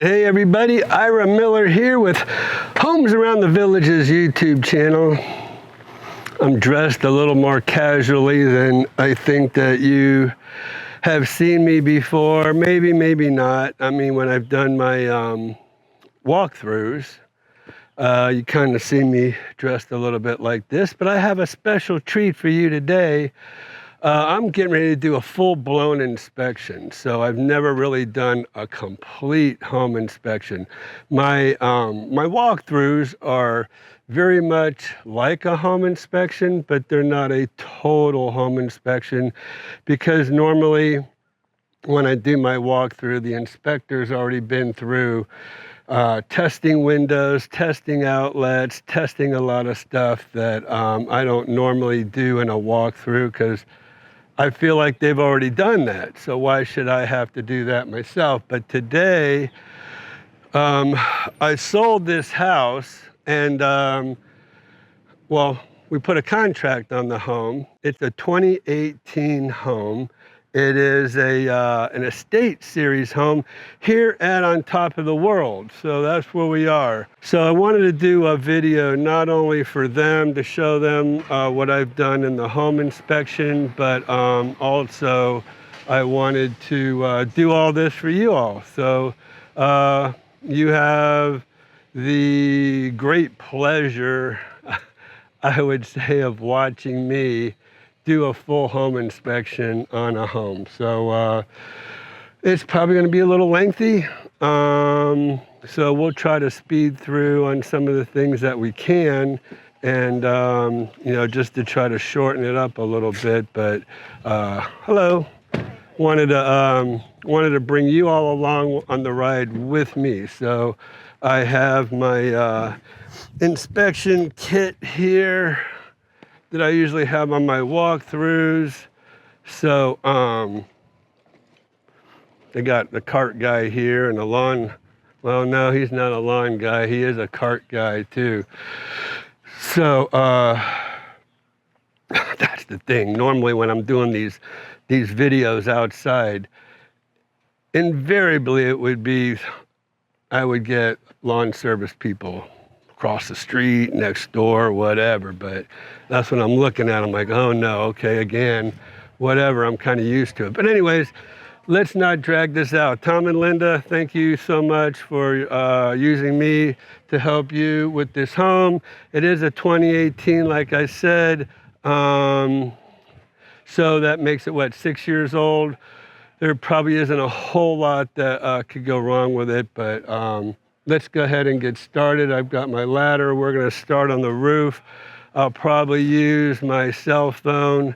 Hey everybody, Ira Miller here with Homes Around the Village's YouTube channel. I'm dressed a little more casually than I think that you have seen me before. Maybe not. I mean, when I've done my walkthroughs, you kind of see me dressed a little bit like this, but I have a special treat for you today. I'm getting ready to do a full-blown inspection, so I've never really done a complete home inspection. My walkthroughs are very much like a home inspection, but they're not a total home inspection, because normally when I do my walkthrough, the inspector's already been through testing windows, testing outlets, testing a lot of stuff that I don't normally do in a walkthrough, because I feel like they've already done that, so why should I have to do that myself? But today, I sold this house, and well, we put a contract on the home. It's a 2018 home. It is an estate series home here at On Top of the World. So that's where we are. So I wanted to do a video not only for them to show them what I've done in the home inspection, but also I wanted to do all this for you all. So you have the great pleasure, I would say, of watching me do a full home inspection on a home. So it's probably going to be a little lengthy. So we'll try to speed through on some of the things that we can, and you know, just to try to shorten it up a little bit. But hello, wanted to bring you all along on the ride with me. So I have my inspection kit here that I usually have on my walkthroughs. So I got the cart guy here and the lawn. Well, no, he's not a lawn guy. He is a cart guy too. So that's the thing. Normally when I'm doing these videos outside, invariably it would be, I would get lawn service people across the street, next door, whatever. But that's what I'm looking at. I'm like, oh no, okay, again, whatever. I'm kind of used to it. But anyways, let's not drag this out. Tom and Linda, thank you so much for using me to help you with this home. It is a 2018, like I said. So that makes it, what, 6 years old? There probably isn't a whole lot that could go wrong with it, but let's go ahead and get started. I've got my ladder. We're going to start on the roof. I'll probably use my cell phone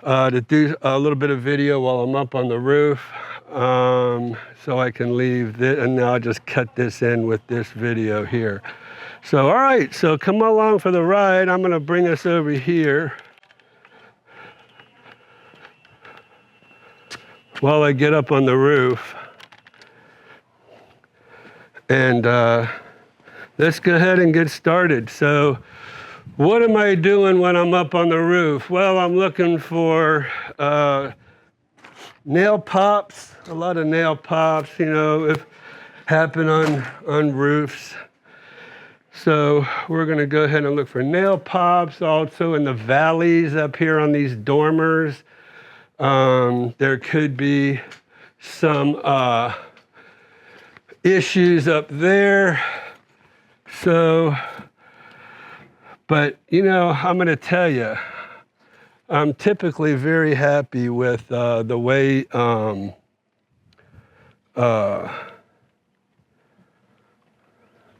to do a little bit of video while I'm up on the roof, so I can leave this, and now I'll just cut this in with this video here. So all right, so come along for the ride. I'm going to bring us over here while I get up on the roof. And let's go ahead and get started. So what am I doing when I'm up on the roof? Well, I'm looking for nail pops, a lot of nail pops, you know, if happen on roofs. So we're going to go ahead and look for nail pops. Also in the valleys up here on these dormers, there could be some issues up there. So, but you know, I'm going to tell you, I'm typically very happy with the way On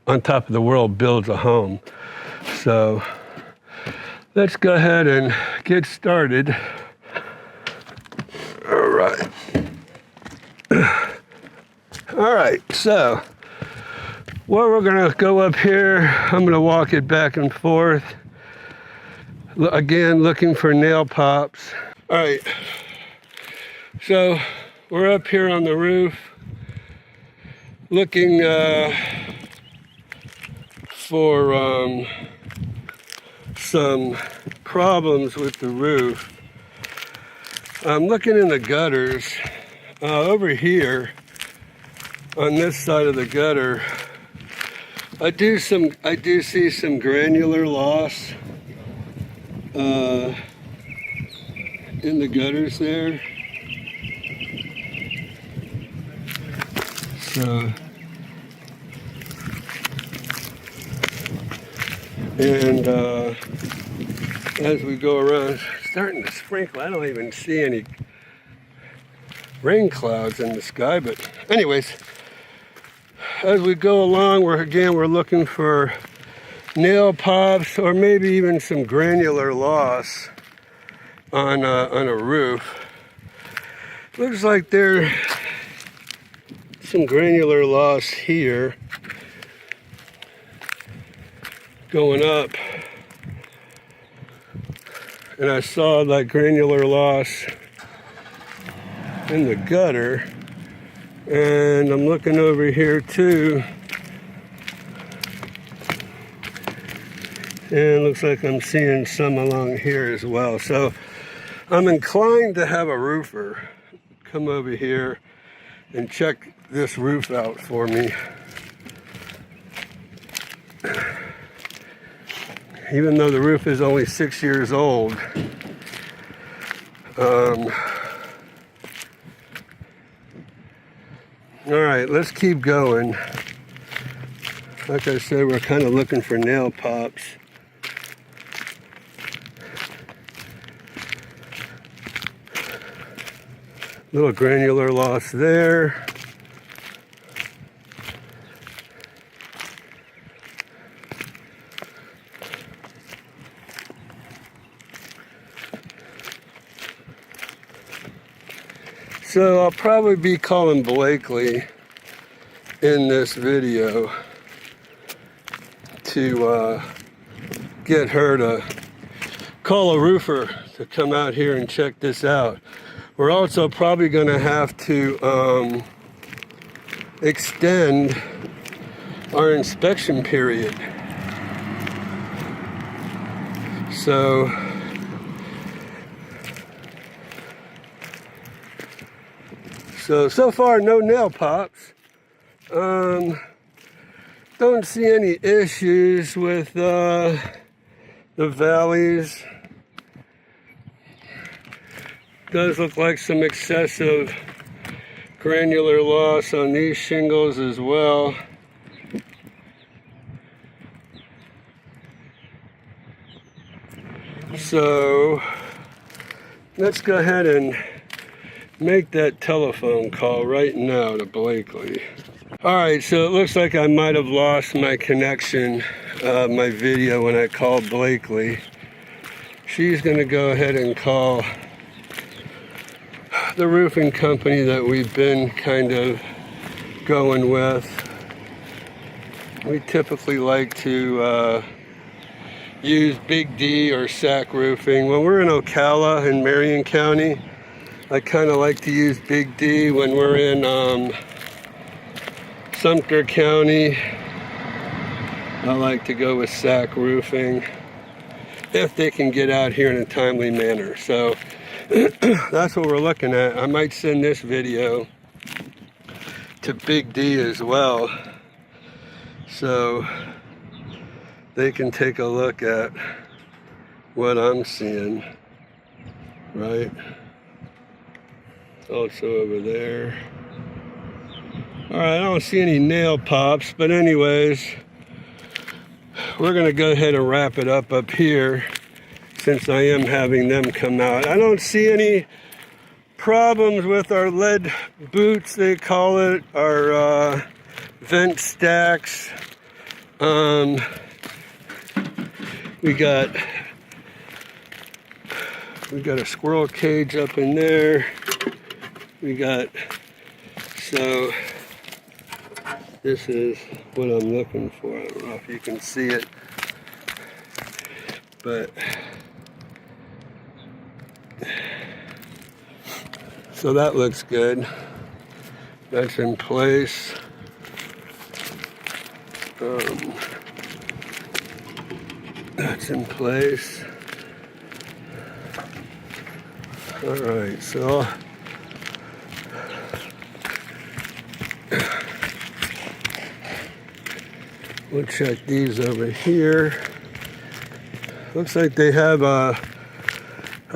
Top of the World builds a home. So let's go ahead and get started. All right. All right, so we're gonna go up here. I'm gonna walk it back and forth. Again, looking for nail pops. All right, so we're up here on the roof looking for some problems with the roof. I'm looking in the gutters over here. on this side of the gutter, I do see some granular loss in the gutters there. So, and as we go around, it's starting to sprinkle. I don't even see any rain clouds in the sky, but anyways, as we go along, we're looking for nail pops or maybe even some granular loss on a roof. Looks like there's some granular loss here going up, and I saw that granular loss in the gutter, and I'm looking over here too, and it looks like I'm seeing some along here as well. So I'm inclined to have a roofer come over here and check this roof out for me. Even though the roof is only 6 years old, all right, let's keep going. Like I said, we're kind of looking for nail pops. Little granular loss there. So I'll probably be calling Blakely in this video to get her to call a roofer to come out here and check this out. We're also probably going to have to extend our inspection period. So far, no nail pops. Don't see any issues with the valleys. Does look like some excessive granular loss on these shingles as well. So let's go ahead and make that telephone call right now to Blakely. All right, so it looks like I might have lost my connection, my video when I called Blakely. She's gonna go ahead and call the roofing company that we've been kind of going with. We typically like to use Big D or SAC roofing. When we're in Ocala in Marion County, I kind of like to use Big D. When we're in Sumter County, I like to go with SAC roofing if they can get out here in a timely manner. So that's what we're looking at. I might send this video to Big D as well, so they can take a look at what I'm seeing, right? Also over there. All right, I don't see any nail pops, but anyways, we're gonna go ahead and wrap it up here since I am having them come out. I don't see any problems with our lead boots, they call it, our vent stacks. We got a squirrel cage up in there. So this is what I'm looking for. I don't know if you can see it, but so that looks good. That's in place. That's in place. All right, We'll check these over here. Looks like they have a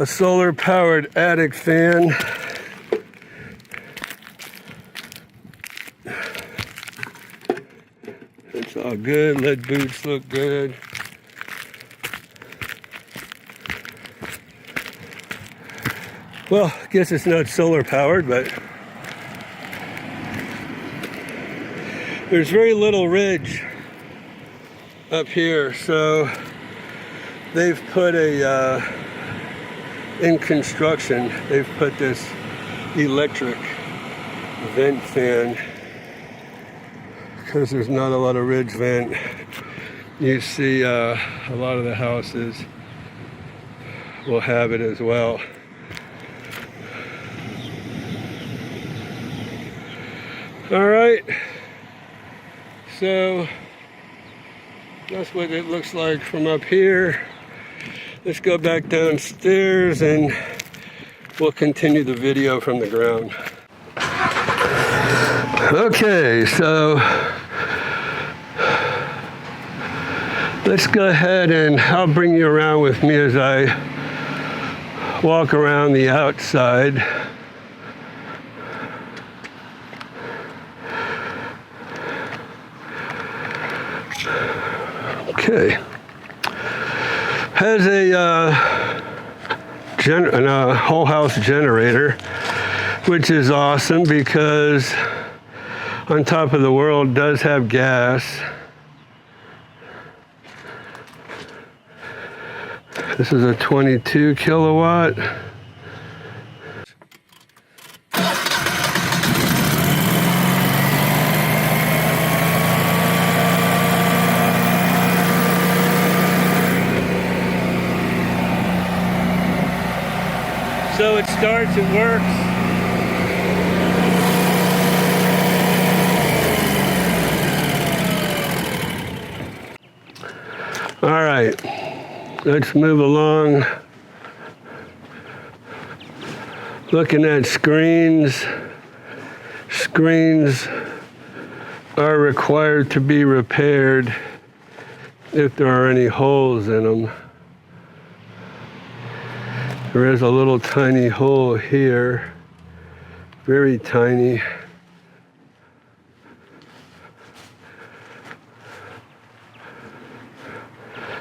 solar-powered attic fan. It's all good. Lead boots look good. Well, I guess it's not solar-powered, but there's very little ridge up here, so they've put in construction, they've put this electric vent fan because there's not a lot of ridge vent. You see a lot of the houses will have it as well. All right, so that's what it looks like from up here. Let's go back downstairs and we'll continue the video from the ground. Okay, so let's go ahead and I'll bring you around with me as I walk around the outside. Okay. Has a whole house generator, which is awesome because on top of the world does have gas. This is a 22 kilowatt. So it starts, it works. All right, let's move along. Looking at screens. Screens are required to be repaired if there are any holes in them. There is a little tiny hole here, very tiny.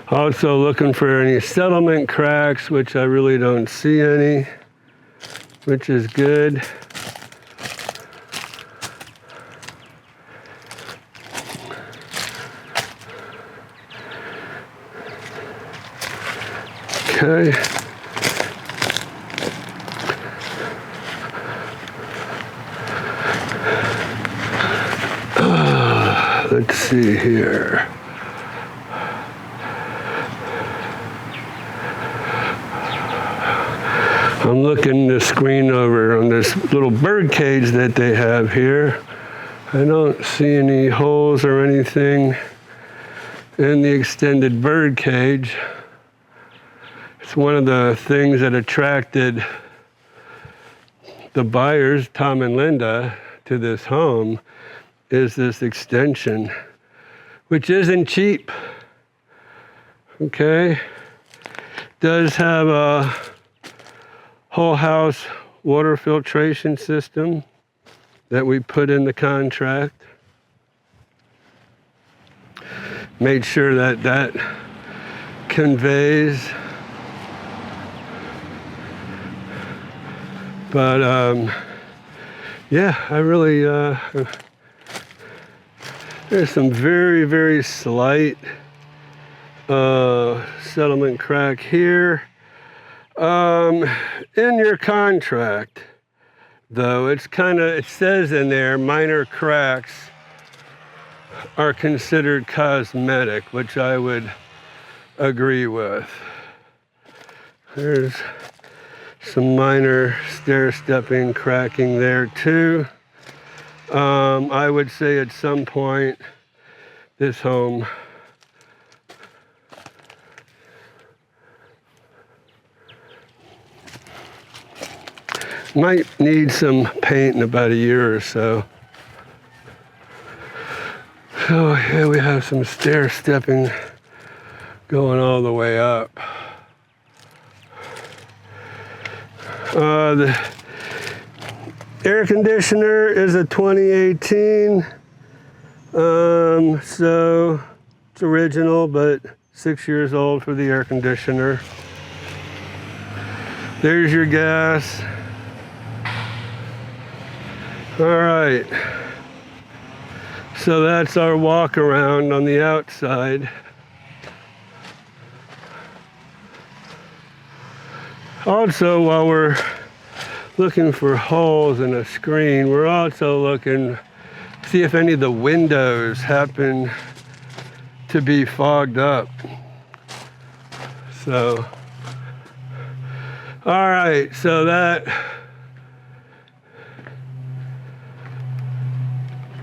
Also looking for any settlement cracks, which I really don't see any, which is good. Okay. Let's see here. I'm looking the screen over on this little bird cage that they have here. I don't see any holes or anything in the extended bird cage. It's one of the things that attracted the buyers, Tom and Linda, to this home, is this extension, which isn't cheap. Okay, does have a whole house water filtration system that we put in the contract. Made sure that that conveys. But yeah, I really there's some very, very slight settlement crack here. In your contract, though, it says in there, minor cracks are considered cosmetic, which I would agree with. There's some minor stair-stepping cracking there too. I would say at some point this home might need some paint in about a year or so. So here we have some stair stepping going all the way up. The air conditioner is a 2018, so it's original, but 6 years old for the air conditioner. There's your gas. All right, so that's our walk around on the outside. Also, while we're looking for holes in a screen, we're also looking to see if any of the windows happen to be fogged up. So, all right, so that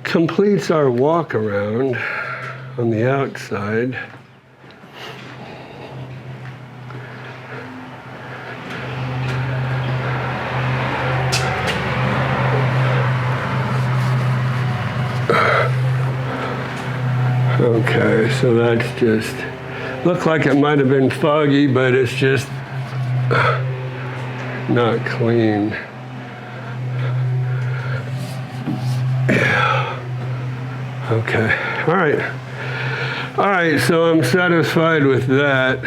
completes our walk around on the outside. Okay, so that's just, looked like it might have been foggy, but it's just not clean. Okay, all right, so I'm satisfied with that.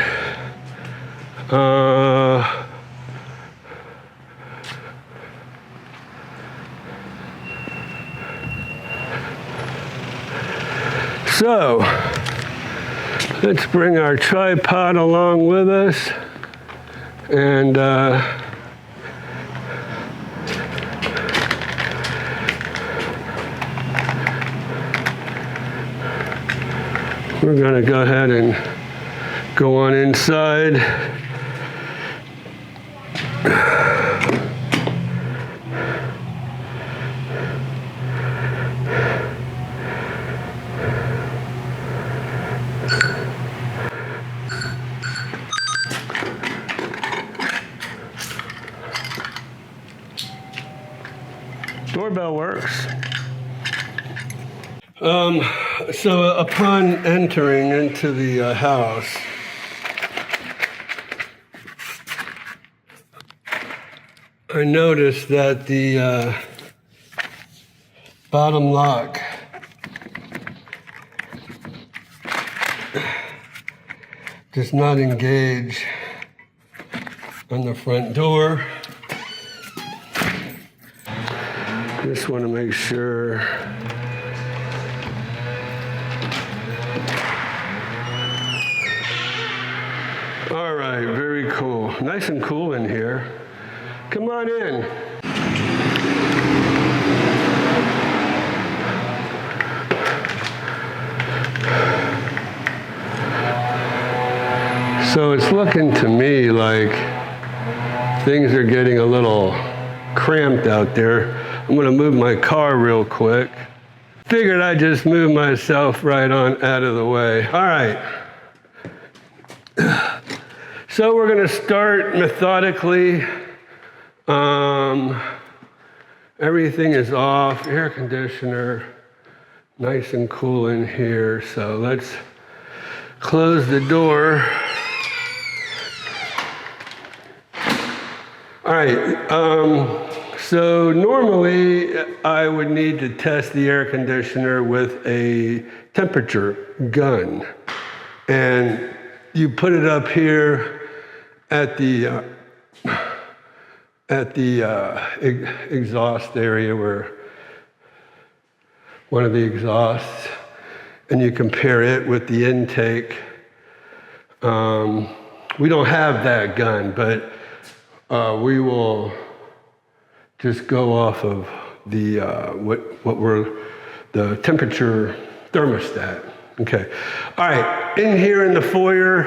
So, let's bring our tripod along with us, and we're going to go ahead and go on inside. Doorbell works. So upon entering into the house, I noticed that the bottom lock does not engage on the front door. Just want to make sure. All right, very cool. Nice and cool in here. Come on in. So it's looking to me like things are getting a little cramped out there. I'm gonna move my car real quick. Figured I'd just move myself right on out of the way. All right. So we're gonna start methodically. Everything is off, air conditioner, nice and cool in here. So let's close the door. All right, so normally I would need to test the air conditioner with a temperature gun. And you put it up here at the exhaust area, where one of the exhausts, and you compare it with the intake. We don't have that gun, but we will just go off of the the temperature thermostat. Okay. All right. In here in the foyer,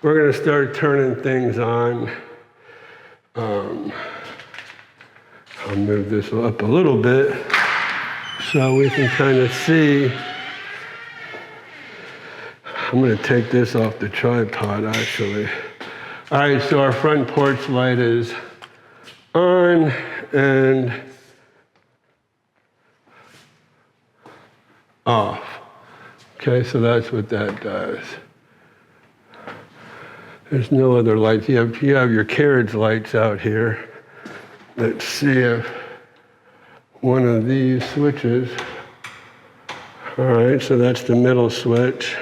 we're going to start turning things on. I'll move this up a little bit so we can kind of see. I'm going to take this off the tripod, actually. All right, so our front porch light is on and off. Okay, so that's what that does. There's no other lights. You have your carriage lights out here. Let's see if one of these switches. All right, so that's the middle switch.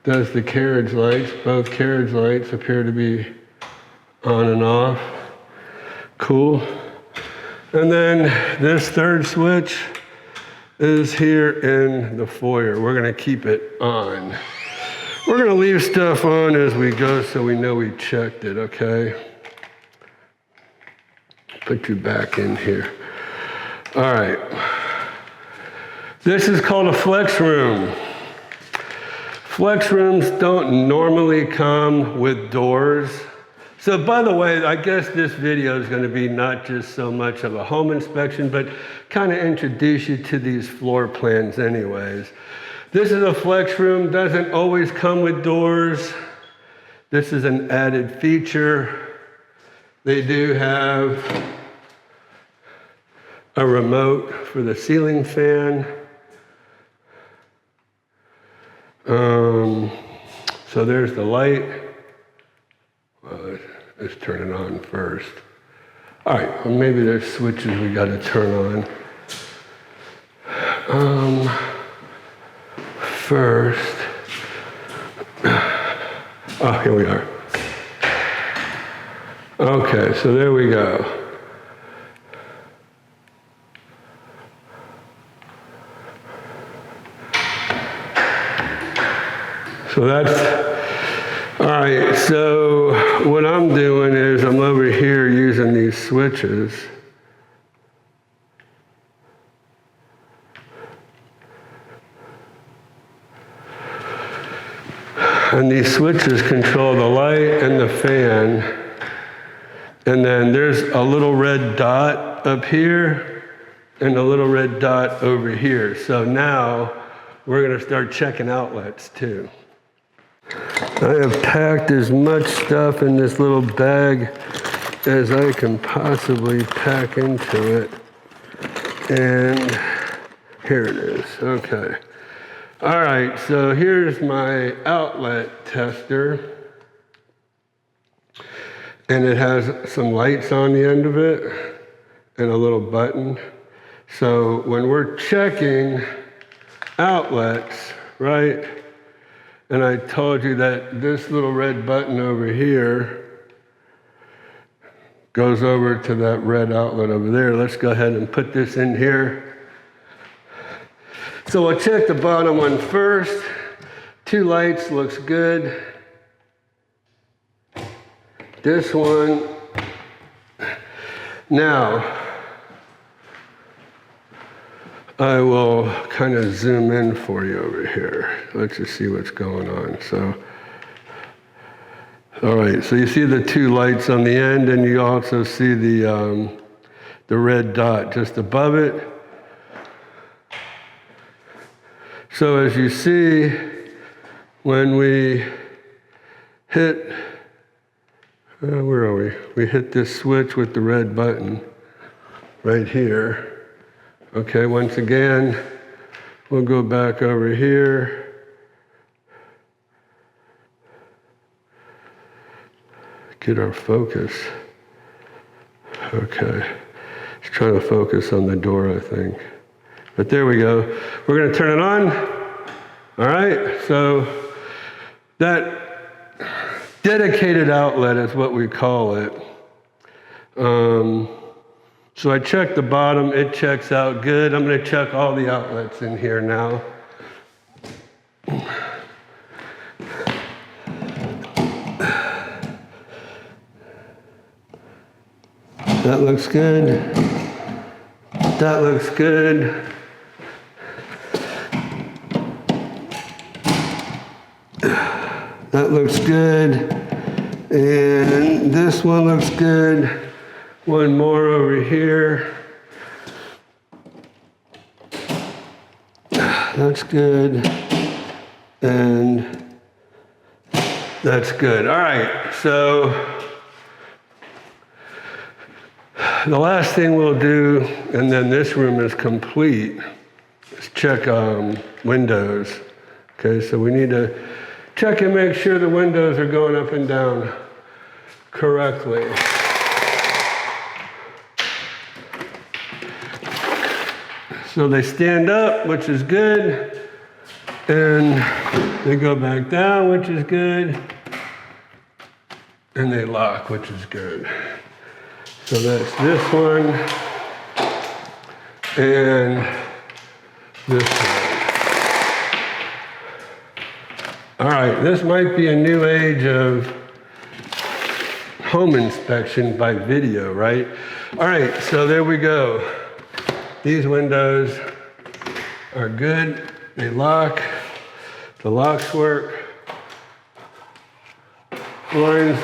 Does the carriage lights. Both carriage lights appear to be on and off. Cool. And then this third switch is here in the foyer. We're going to keep it on. We're going to leave stuff on as we go so we know we checked it, okay? Put you back in here. All right. This is called a flex room. Flex rooms don't normally come with doors. So by the way, I guess this video is going to be not just so much of a home inspection, but kind of introduce you to these floor plans anyways. This is a flex room, doesn't always come with doors. This is an added feature. They do have a remote for the ceiling fan. So there's the light. Well, let's turn it on first. All right, well, maybe there's switches we got to turn on. First, oh, here we are. Okay, so there we go. So that's, all right, so what I'm doing is I'm over here using these switches. And these switches control the light and the fan. And then there's a little red dot up here and a little red dot over here. So now we're going to start checking outlets too. I have packed as much stuff in this little bag as I can possibly pack into it. And here it is. Okay. All right, so here's my outlet tester. And it has some lights on the end of it and a little button. So when we're checking outlets, right? And I told you that this little red button over here goes over to that red outlet over there. Let's go ahead and put this in here. So I'll check the bottom one first. 2 lights looks good. This one. Now, I will kind of zoom in for you over here. Let's just see what's going on. So, all right, so you see the 2 lights on the end, and you also see the red dot just above it. So as you see, when we hit, where are we? We hit this switch with the red button right here. Okay, once again, we'll go back over here. Get our focus. Okay, it's trying to focus on the door, I think. But there we go. We're going to turn it on. All right, so that dedicated outlet is what we call it. So I checked the bottom, it checks out good. I'm going to check all the outlets in here now. That looks good. That looks good. That looks good. And this one looks good. One more over here. That's good. And that's good. All right, so the last thing we'll do, and then this room is complete, is check check windows. Okay, so we need to check and make sure the windows are going up and down correctly. So they stand up, which is good, and they go back down, which is good, and they lock, which is good. So that's this one, and this one. All right, this might be a new age of home inspection by video, right? All right, so there we go. These windows are good. They lock. The locks work. Blinds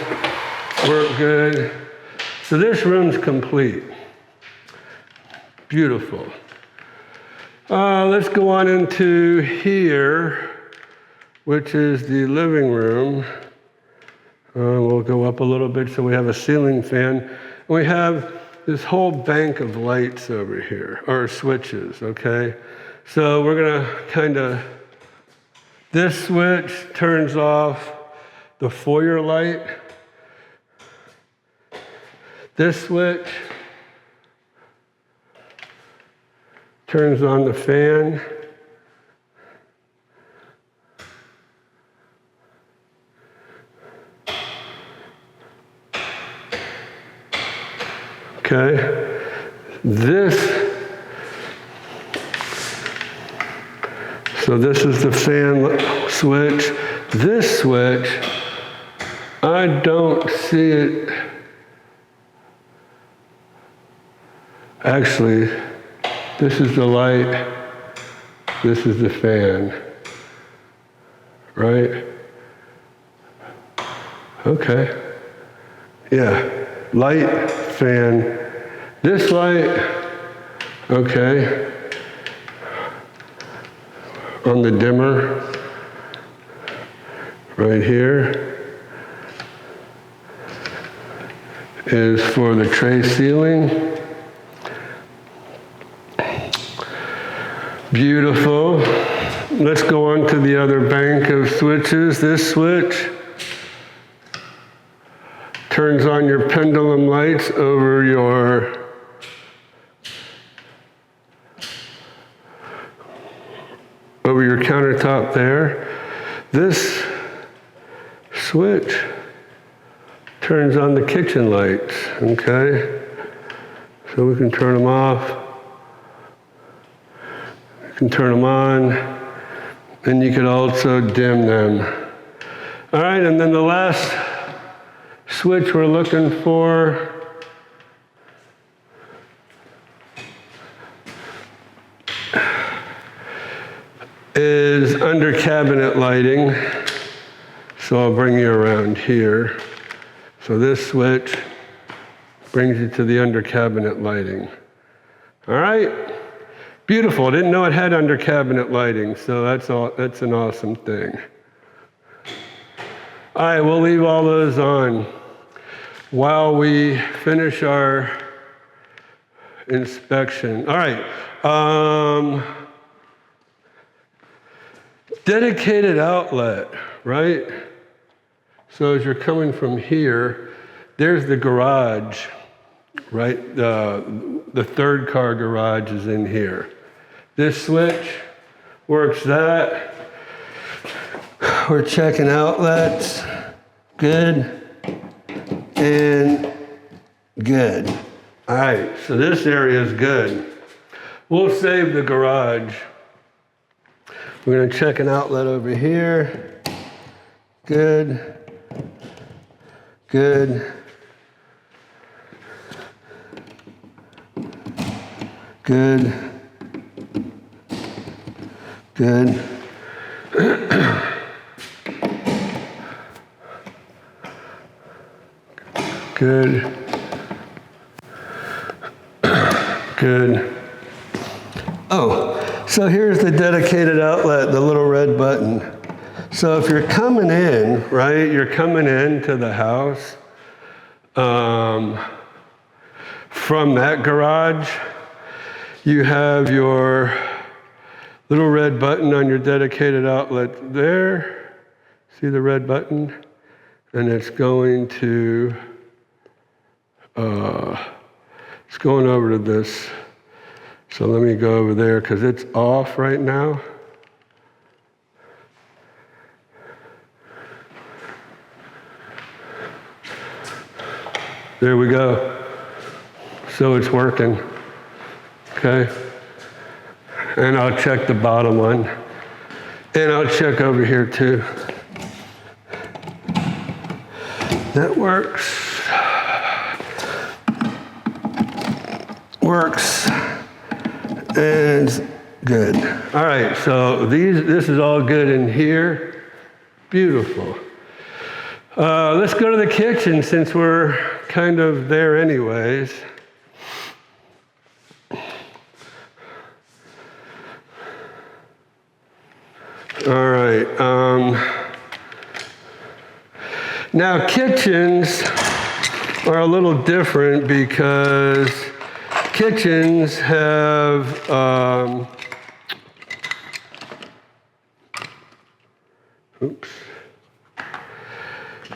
work good. So this room's complete. Beautiful. Let's go on into here, which is the living room. We'll go up a little bit so we have a ceiling fan. And we have this whole bank of lights over here, or switches, okay? So we're gonna this switch turns off the foyer light. This switch turns on the fan. Okay, so this is the fan switch. This switch, I don't see it. Actually, this is the light, this is the fan, right? Okay, yeah, light, fan. This light, okay, on the dimmer, right here, is for the tray ceiling. Beautiful. Let's go on to the other bank of switches. This switch turns on your pendulum lights over your countertop there. This switch turns on the kitchen lights, okay? So we can turn them off, we can turn them on, and you could also dim them. All right, and then the last switch we're looking for is under cabinet lighting. So I'll bring you around here. So this switch brings you to the under cabinet lighting. All right, beautiful. I didn't know it had under cabinet lighting, so that's an awesome thing. All right, we'll leave all those on while we finish our inspection. All right, dedicated outlet, right? So as you're coming from here, there's the garage, right? The third car garage is in here. This switch works that. We're checking outlets, good, and good. All right, so this area is good. We'll save the garage. We're gonna check an outlet over here. Good, good, good, good. Good, good. Oh, so here's the dedicated outlet, the little red button. So if you're coming in, right, you're coming into the house from that garage, you have Little red button on your dedicated outlet there. See the red button? And it's going to, it's going over to this. So let me go over there because it's off right now. There we go. So it's working. Okay. And I'll check the bottom one. And I'll check over here too. That works. Works. And it's good. All right, so this is all good in here. Beautiful. Let's go to the kitchen since we're kind of there anyways. All right. Now kitchens are a little different because kitchens have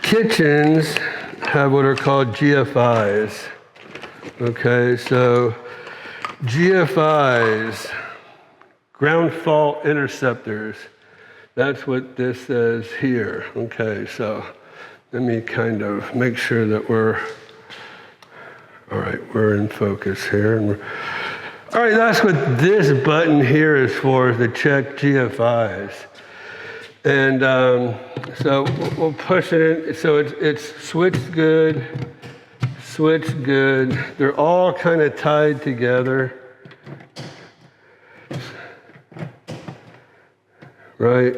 kitchens have what are called GFIs. Okay, so GFIs, ground fault interceptors. That's what this says here. Okay, so let me kind of make sure that we're in focus here. All right, that's what this button here is for, is to check GFIs. And so we'll push it in. So it's switched good, switched good. They're all kind of tied together. Right?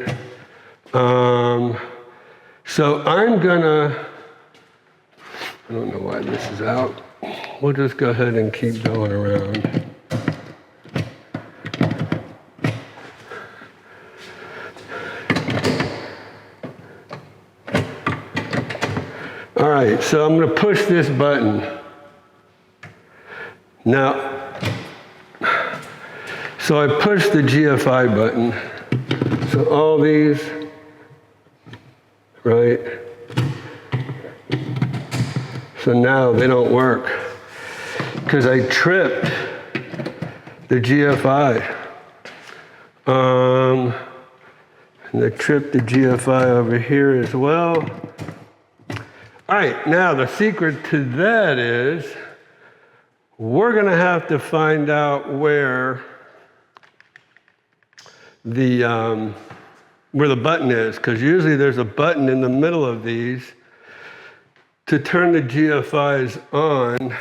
So I'm gonna, I don't know why this is out. We'll just go ahead and keep going around. All right, so I'm gonna push this button. Now, so I push the GFI button. So all these, right? So now they don't work because I tripped the GFI. And I tripped the GFI over here as well. All right, now the secret to that is we're gonna have to find out where the button is, because usually there's a button in the middle of these to turn the GFIs on.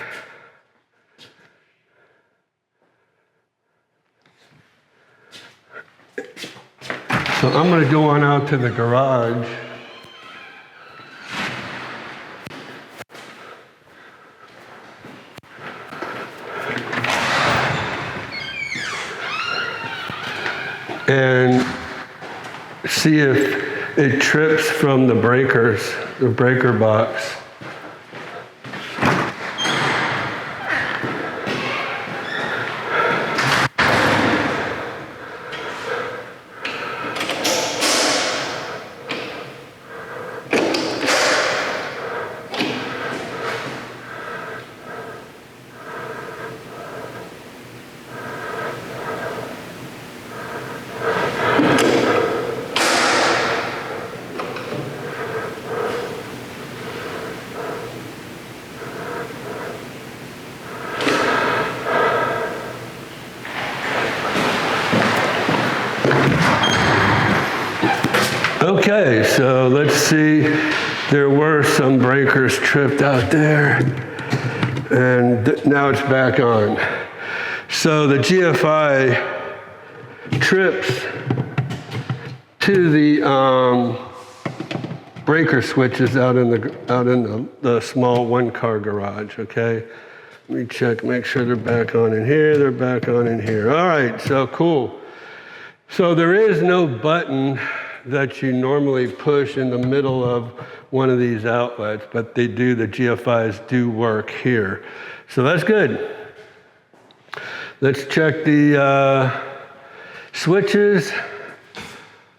So I'm going to go on out to the garage. And see if it trips from the breakers, the breaker box. Okay, so let's see. There were some breakers tripped out there, and now it's back on. So the GFI trips to the breaker switches out in the small one-car garage. Okay, let me check, make sure they're back on in here. They're back on in here. All right, so cool. So there is no button that you normally push in the middle of one of these outlets, but they do, the GFIs do work here. So that's good. Let's check the Switches.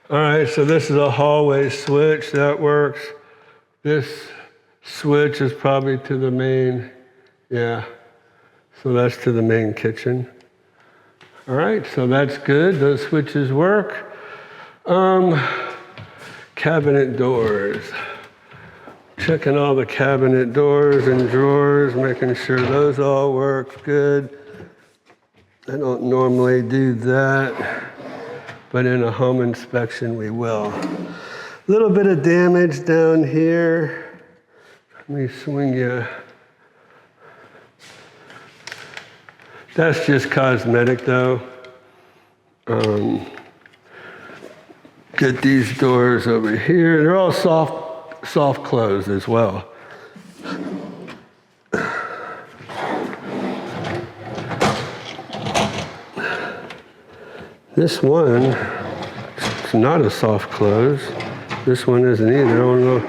All right, so this is a hallway switch. That works. This switch is probably to the main, yeah. So that's to the main kitchen. All right, so that's good. Those switches work. Cabinet doors. Checking all the cabinet doors and drawers, making sure those all work good. I don't normally do that, but in a home inspection we will. A little bit of damage down here. Let me swing you. That's just cosmetic though. Get these doors over here. They're all soft close as well. This one, it's not a soft close. This one isn't either. I don't know.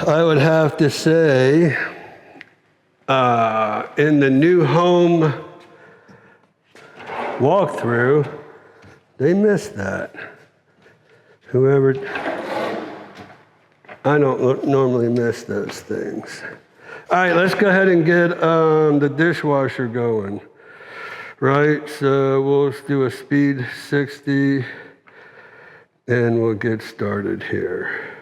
I would have to say, in the new home walkthrough, they missed that. Whoever, I don't normally miss those things. All right, let's go ahead and get the dishwasher going. Right, so we'll do a speed 60 and we'll get started here.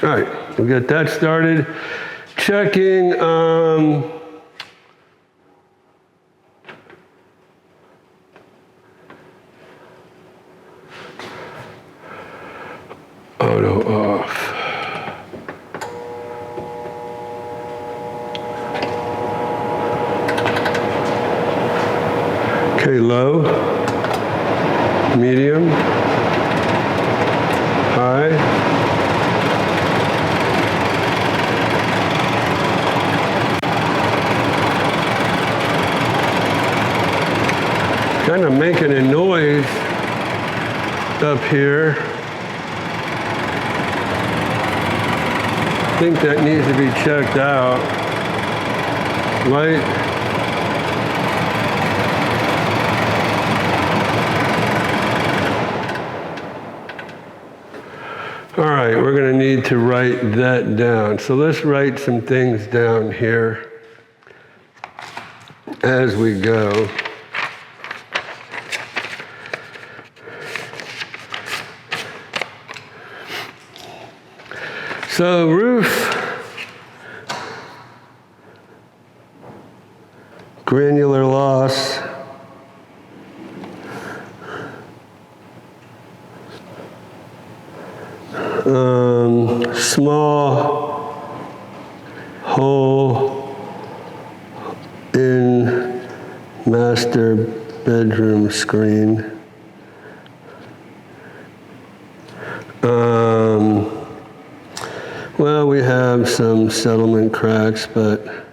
All right, we'll get that started. Checking, auto off. Okay, low, medium, high. Kind of making a noise up here. I think that needs to be checked out. Light. All right, we're going to need to write that down. So let's write some things down here as we go. So roof, granular loss, small hole in master bedroom screen. Well, we have some settlement cracks, but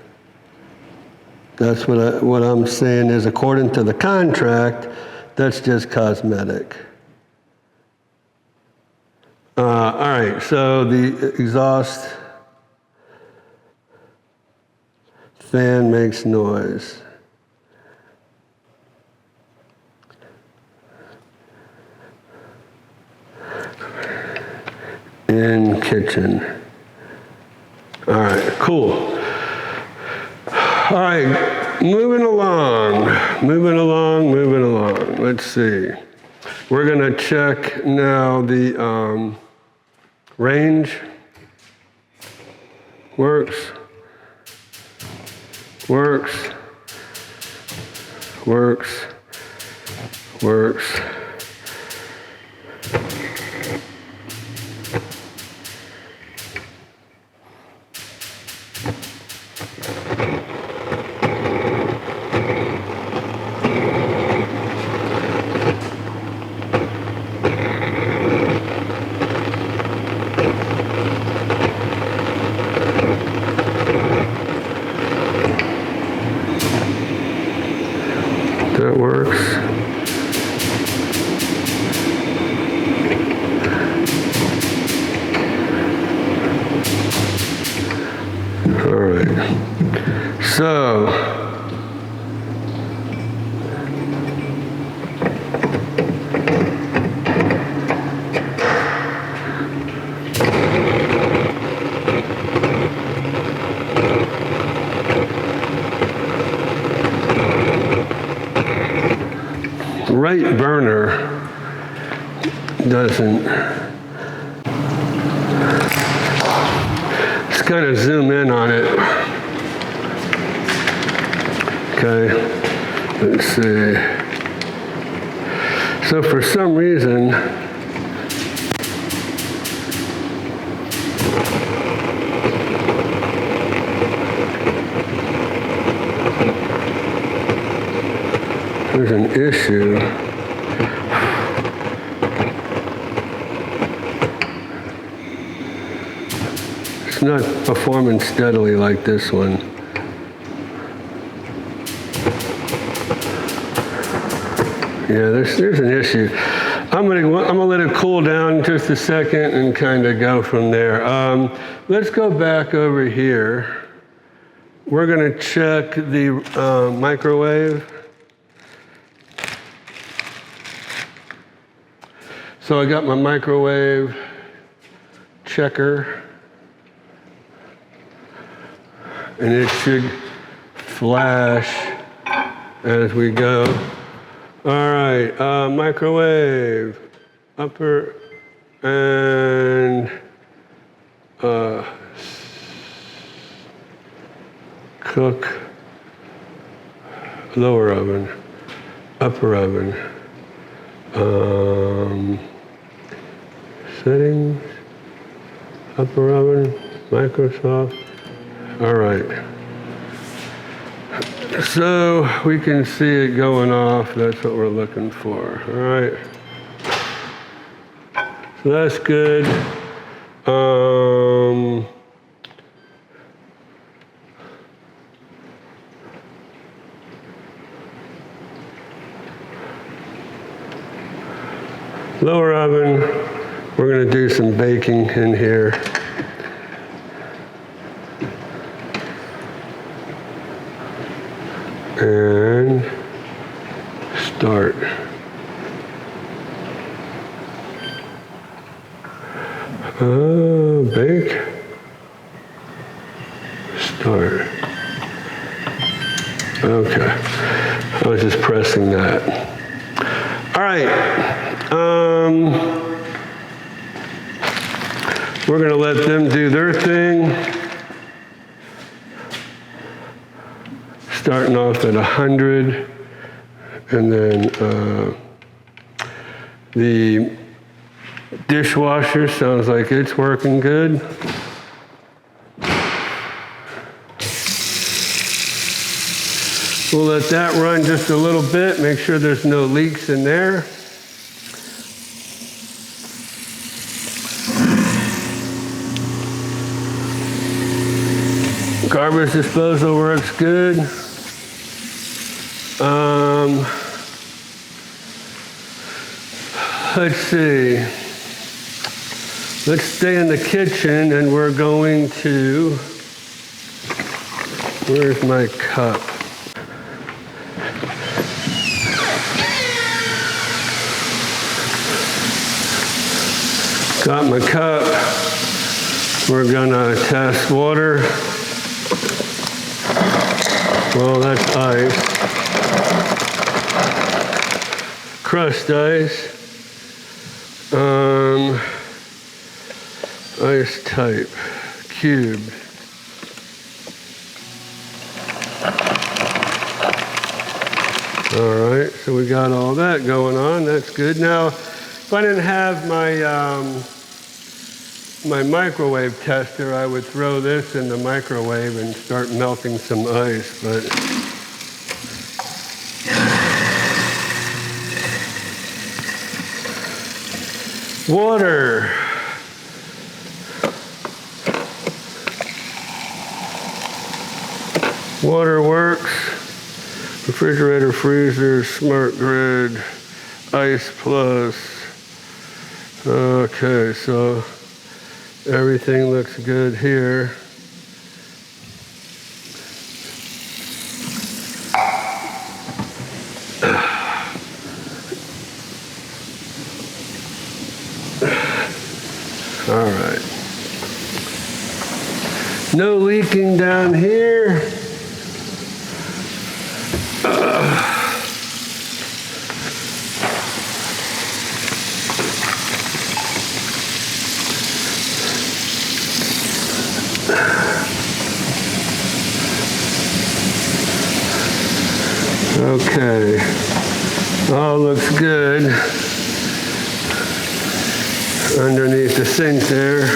that's what I'm saying is, according to the contract, that's just cosmetic. All right, so the exhaust fan makes noise. In kitchen. All right, cool. All right, moving along. Let's see. We're gonna check now the range. Works. That works. All So, right burner doesn't. Let's kind of zoom in on it. Okay, let's see. So for some reason, there's an issue. It's not performing steadily like this one. Yeah, there's an issue. I'm gonna let it cool down just a second and kind of go from there. Let's go back over here. We're gonna check the microwave. So I got my microwave checker, and it should flash as we go. All right, microwave, upper and cook, lower oven, upper oven, settings, upper oven, Microsoft. All right. So we can see it going off. That's what we're looking for. All right. So that's good. Lower oven, we're going to do some baking in here. And start. Bake. Start. Okay. I was just pressing that. All right. We're going to let them do their thing. Starting off at 100, and then the dishwasher sounds like it's working good. We'll let that run just a little bit, make sure there's no leaks in there. Garbage disposal works good. Let's see. Let's stay in the kitchen, and we're going to, where's my cup? Got my cup. We're gonna test water. Well, that's ice. Crushed ice. Ice type, cubed. All right, so we got all that going on. That's good. Now, if I didn't have my my microwave tester, I would throw this in the microwave and start melting some ice, but water. Water works. Refrigerator, freezer, smart grid, ice plus. Okay, so everything looks good here. No leaking down here. Okay, all looks good. Underneath the sink there,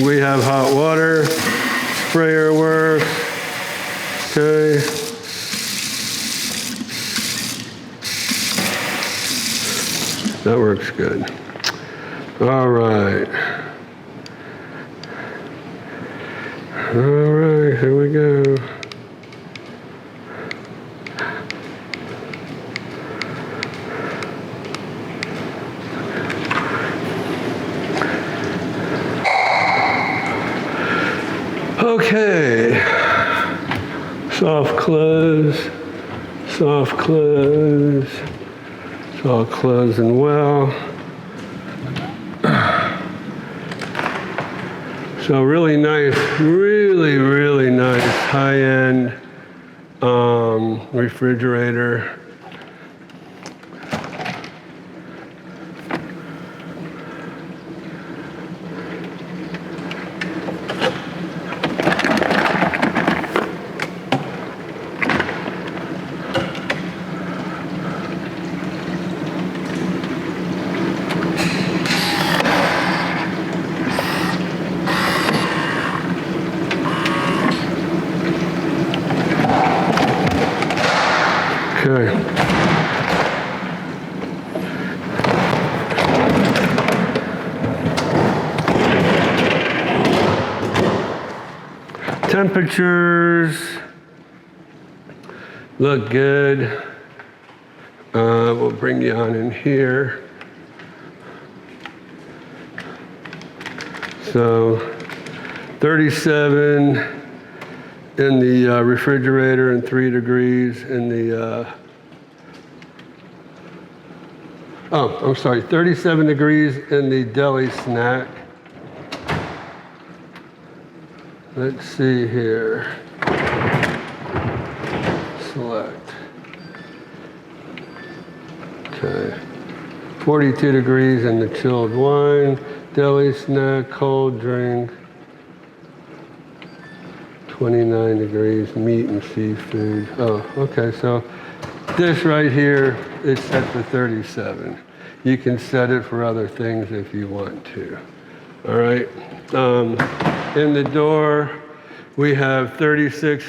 we have hot water, sprayer works. Okay. That works good. All right. All right, here we go. Okay, soft close, soft close, it's all closing well. So really nice, really nice high-end refrigerator. Okay. Temperatures look good. We'll bring you on in here. So 37 in the refrigerator and 3 degrees in the, I'm sorry, 37 degrees in the deli snack. Let's see here. Select. Okay. 42 degrees in the chilled wine, deli snack, cold drink. 29 degrees, meat and seafood. Oh, okay, so this right here is set to 37. You can set it for other things if you want to. All right. In the door, we have 36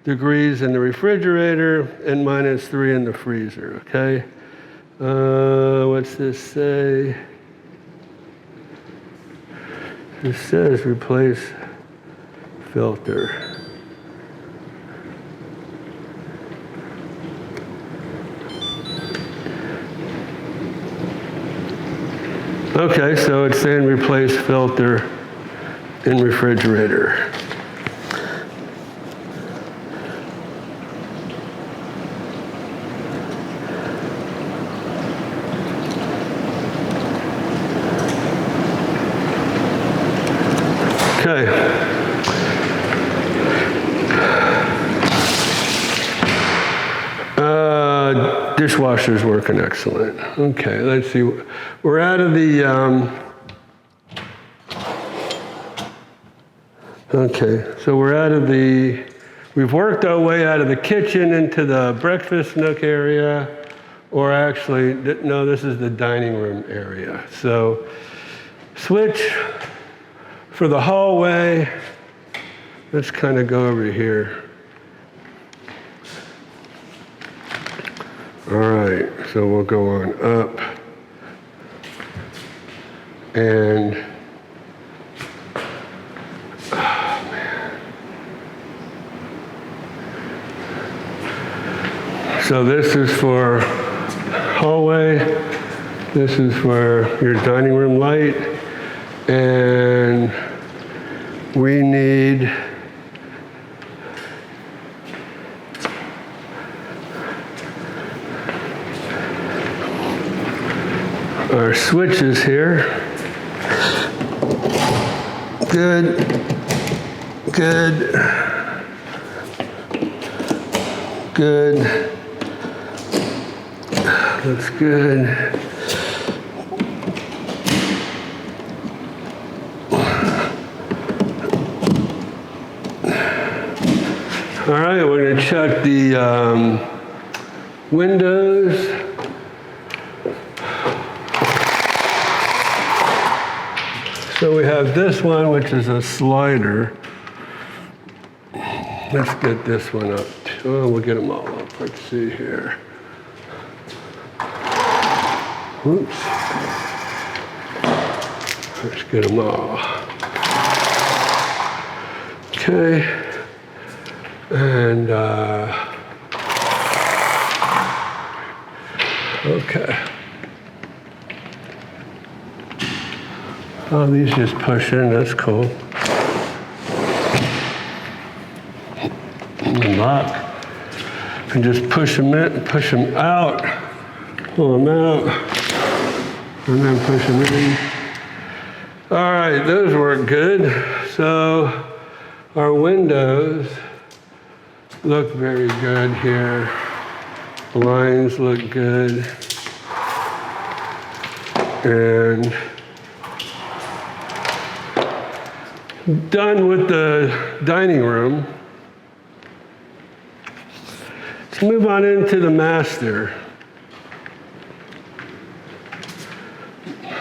degrees in the refrigerator and -3 in the freezer, okay? What's this say? It says replace filter. Okay, so it's saying replace filter in refrigerator. Okay. Dishwasher's working excellent. Okay, let's see. We're out of the, okay, so we're out of the, we've worked our way out of the kitchen into the breakfast nook area, or actually, no, this is the dining room area. So switch for the hallway. Let's kind of go over here. All right, so we'll go on up. And, oh man. So this is for hallway. This is for your dining room light. And we need our switches here. Good. Good. Good. Looks good. All right, we're going to check the windows. So we have this one, which is a slider. Let's get this one up. Oh, we'll get them all up. Let's see here. Oops. Let's get them all. Okay. And, okay. Oh, these just push in, that's cool. And lock. And just push them in, push them out, pull them out, and then push them in. All right, those work good. So our windows look very good here. Blinds look good. And done with the dining room. Let's move on into the master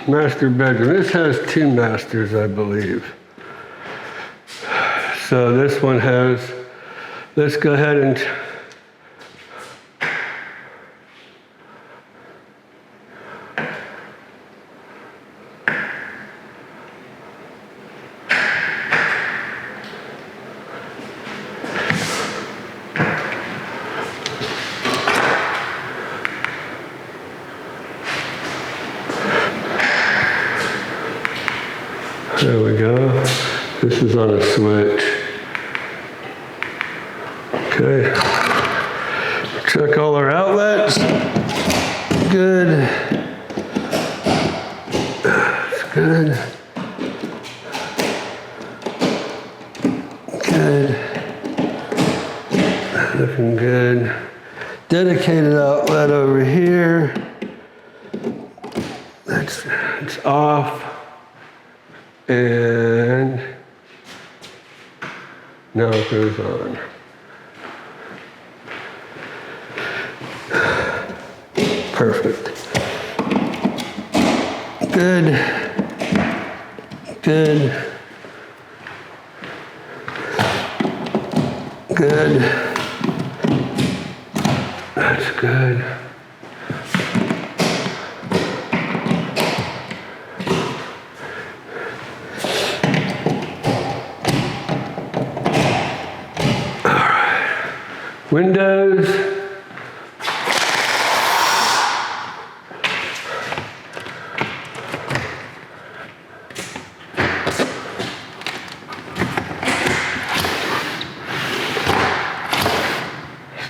bedroom. This has two masters, I believe. So this one has, let's go ahead and there we go. This is on a switch. Okay. Check all our outlets. Good. That's good. Good. Looking good. Dedicated outlet over here. It's off. And now it goes on. Perfect. Good. Good. Good. That's good. Windows.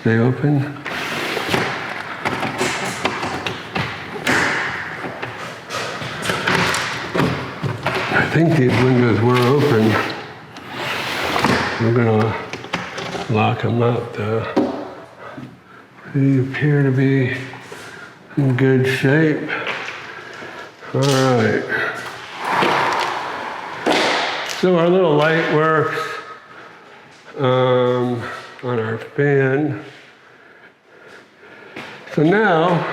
Stay open. I think these windows were open. We're gonna lock them up though. They appear to be in good shape. All right. So our little light works on our fan. So now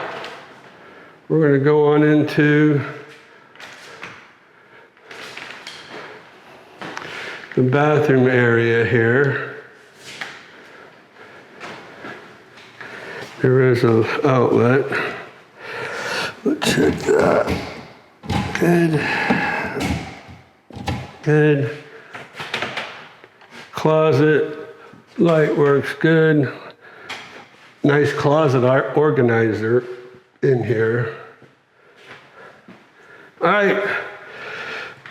we're going to go on into the bathroom area here. There is an outlet. Let's check that. Good. Good. Closet. Light works good. Nice closet organizer in here. All right.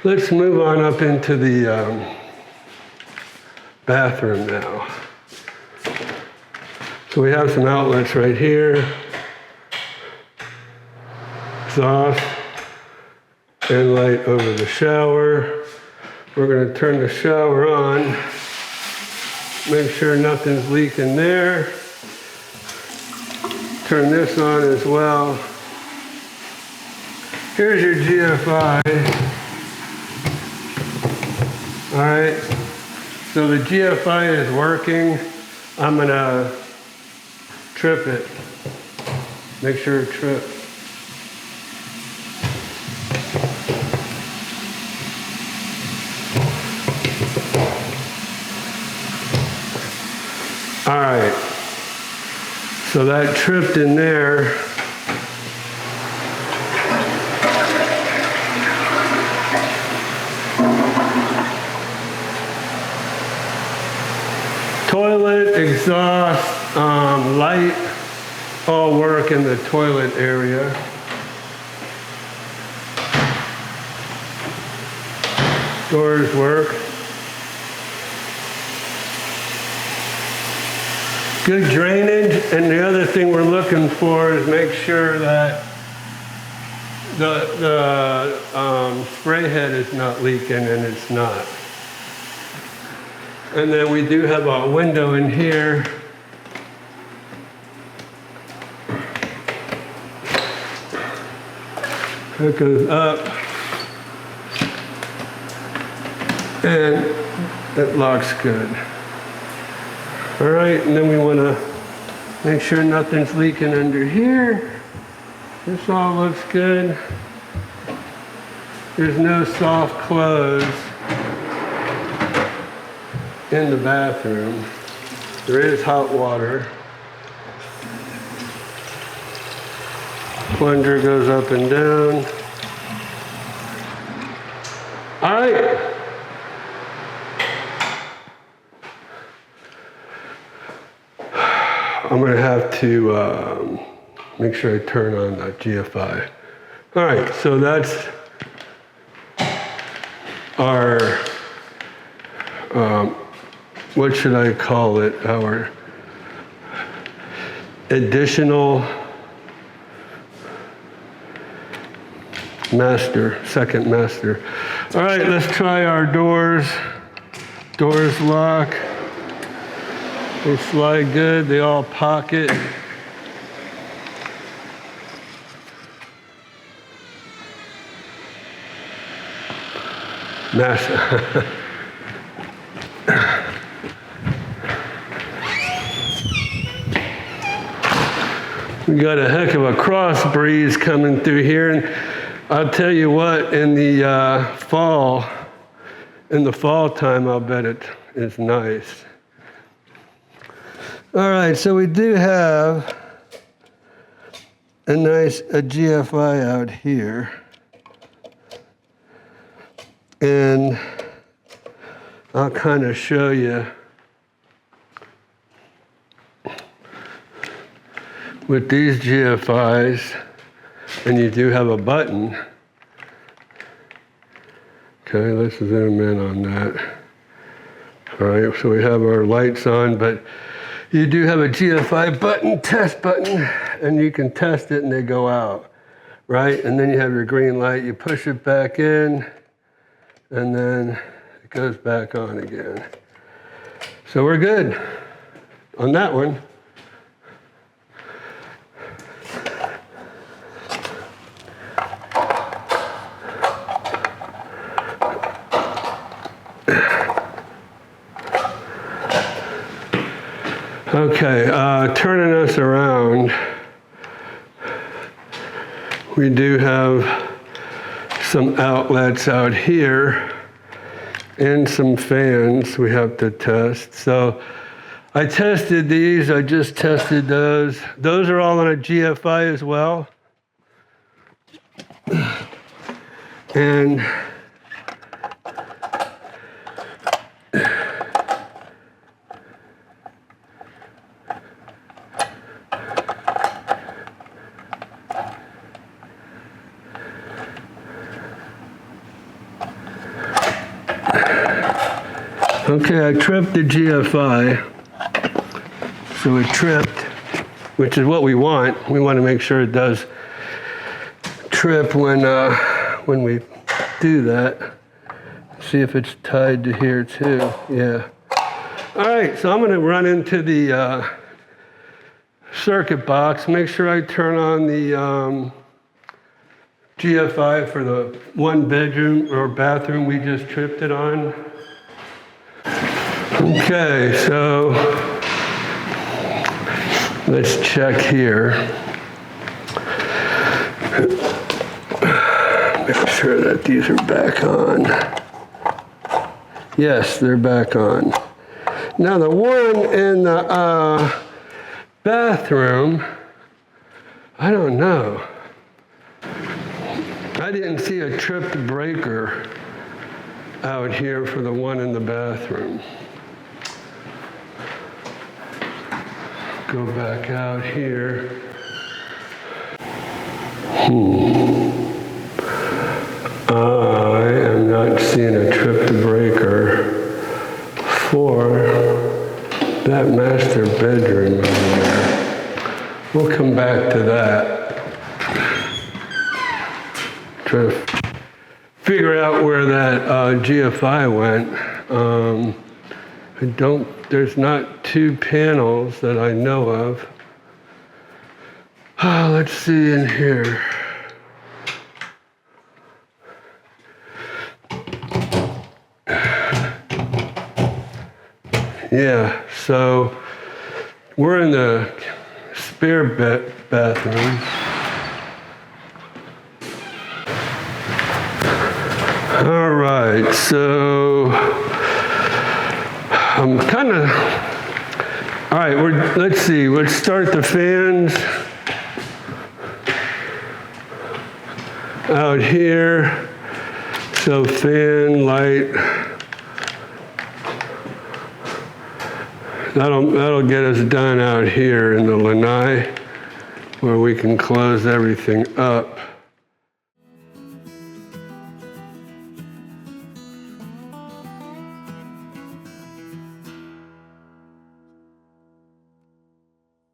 Let's move on up into the bathroom now. So we have some outlets right here. Exhaust and light over the shower. We're going to turn the shower on. Make sure nothing's leaking there. Turn this on as well. Here's your GFI. All right, so the GFI is working. I'm gonna trip it. Make sure it trips. All right, so that tripped in there. Toilet, exhaust, light, all work in the toilet area. Doors work. Good drainage, and the other thing we're looking for is make sure that the spray head is not leaking, and it's not. And then we do have a window in here. It goes up, and it locks good. All right, and then we want to make sure nothing's leaking under here. This all looks good. There's no soft close in the bathroom. There is hot water. Plunger goes up and down. All right. I'm gonna have to make sure I turn on that GFI. All right, so that's our, what should I call it? Our additional master, second master. All right, let's try our doors. Doors lock. They slide good, they all pocket. Master. We got a heck of a cross breeze coming through here, and I'll tell you what, in the fall time, I'll bet it is nice. All right, so we do have a nice GFI out here. And I'll kind of show you with these GFIs, and you do have a button. Okay, let's zoom in on that. All right, so we have our lights on, but you do have a GFI button, test button, and you can test it and they go out, right? And then you have your green light, you push it back in, and then it goes back on again. So we're good on that one. Okay, turning us around, we do have some outlets out here and some fans we have to test. So I tested these, I just tested those. Those are all on a GFI as well. And okay, I tripped the GFI. So it tripped, which is what we want. We want to make sure it does trip when we do that. See if it's tied to here too. Yeah. All right, so I'm going to run into the circuit box, make sure I turn on the GFI for the 1 bedroom or bathroom we just tripped it on. Okay, so let's check here. Make sure that these are back on. Yes, they're back on. Now the one in the bathroom, I don't know. I didn't see a tripped breaker out here for the one in the bathroom. Go back out here. I am not seeing a tripped breaker for that master bedroom over there. We'll come back to that. Try to figure out where that GFI went. There's not 2 panels that I know of. Let's see in here. Yeah, so we're in the spare bathroom. All right, so I'm kind of, all right, let's see, let's start the fans out here. So fan, light, that'll get us done out here in the lanai where we can close everything up.